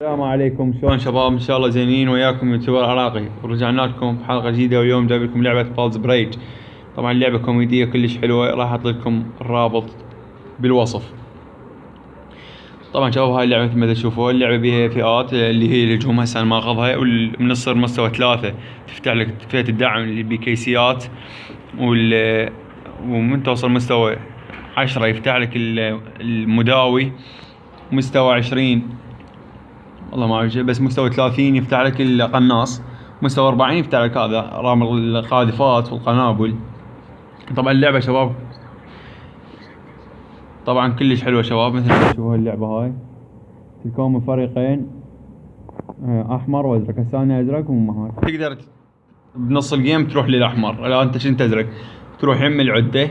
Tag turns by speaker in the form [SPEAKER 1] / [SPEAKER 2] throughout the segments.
[SPEAKER 1] السلام عليكم، شلون شباب؟ ان شاء الله زينين. وياكم يوتيوبر عراقي، ورجعنا لكم بحلقه جديده. واليوم جايب لكم لعبه بالز بريج. طبعا لعبه كوميديه كلش حلوه، راح احط لكم الرابط بالوصف. طبعا شباب هاي اللعبه مثل ما تشوفوا، اللعبه بيها فئات اللي هي الهجوم، هسه انا ماخذها، ومن تصير مستوى 3 تفتح لك فئه الدعم اللي بكيسيات، ومن توصل مستوى 10 يفتح لك المداوي، مستوى 20 والله ما اعرف، بس مستوى 30 يفتح لك القناص، مستوى 40 يفتح لك هذا رامي القاذفات والقنابل. طبعا اللعبه شباب طبعا كلش حلوه شباب. مثل ما تشوفوا اللعبه هاي تكون من فريقين، احمر وازرق. هسه انا ازرق هاي تقدر بنص الجيم تروح للاحمر. لا انت كنت ازرق تروح يم العده،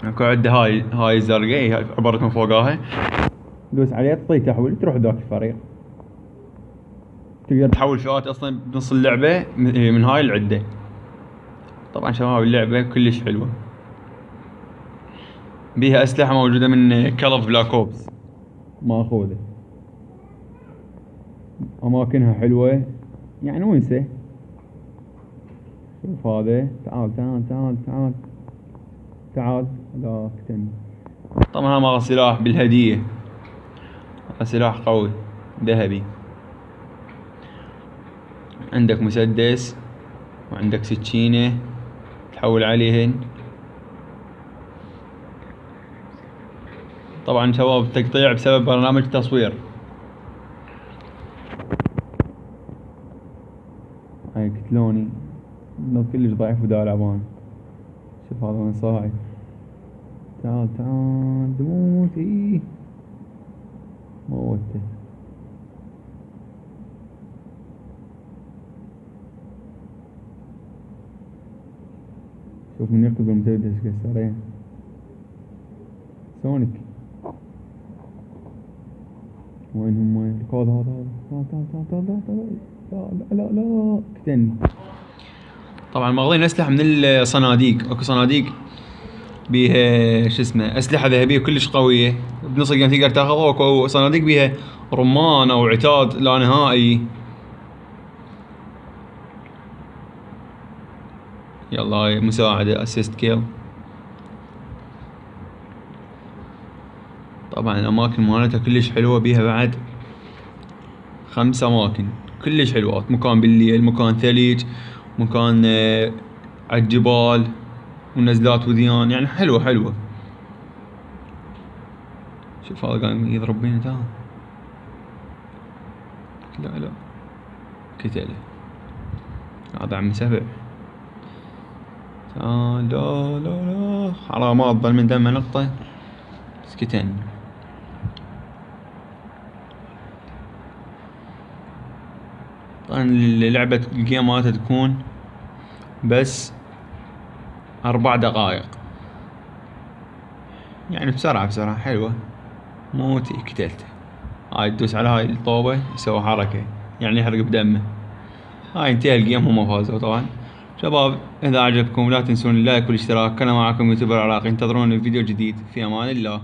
[SPEAKER 1] اكو عده هاي الزرقاء هي عبرت من فوقاها، دوس عليها تعطي تحويل تروح ذاك الفريق. تقدر تحول فئات اصلا بنص اللعبه من هاي العده. طبعا شباب اللعبه كلش حلوه، بيها اسلحه موجوده من كال اوف بلاك اوبس ماخوذه، اماكنها حلوه يعني ونسه. شوف هذا، تعال تعال تعال تعال تعال، لا اقتني. طبعا هذا سلاح بالهديه، سلاح قوي ذهبي. عندك مسدس وعندك سكينه تحول عليهن. طبعا شباب تقطيع بسبب برنامج تصوير. هاي قتلوني، كلش ضعيف ودا لعبان. شوف هذا وين صاعد، تعال تعال دموتي موته. شوف من يركض بالمسدس كسرين سونيك. وين هم؟ وين الكود هذا؟ تعال تعال تعال تعال لا لا لا اقتلني. طبعا ماخذين اسلحه من الصناديق، اكو صناديق بيها شو اسمه اسلحه ذهبيه كلش قويه، بنص الجيم تقدر تاخذها. اكو صناديق بيها رمان او عتاد لا نهائي. يلا هاي مساعده اسيست كيل. طبعا الاماكن مالتها كلش حلوه، بيها بعد 5 اماكن كلش حلوات، مكان بالليل، مكان ثلج، مكان عالجبال، ونزلات وديان، يعني حلوه. شوف هذا قاعد يضرب بينا، تعال لا قتله هذا عم سبع. تعال لا لا لا حرامات، ظل من دمه نقطه سكتن. طبعا لعبة الجيم مالتها تكون بس 4 دقائق، يعني بسرعة حلوة. موتي قتلته. هاي تدوس على هاي الطوبة يسوي حركة يعني يحرق بدمه. هاي انتهى الجيم، هم فازوا. طبعا شباب اذا عجبكم لا تنسون اللايك والاشتراك. كان معكم يوتيوبر عراقي، انتظروني في فيديو جديد. في امان الله.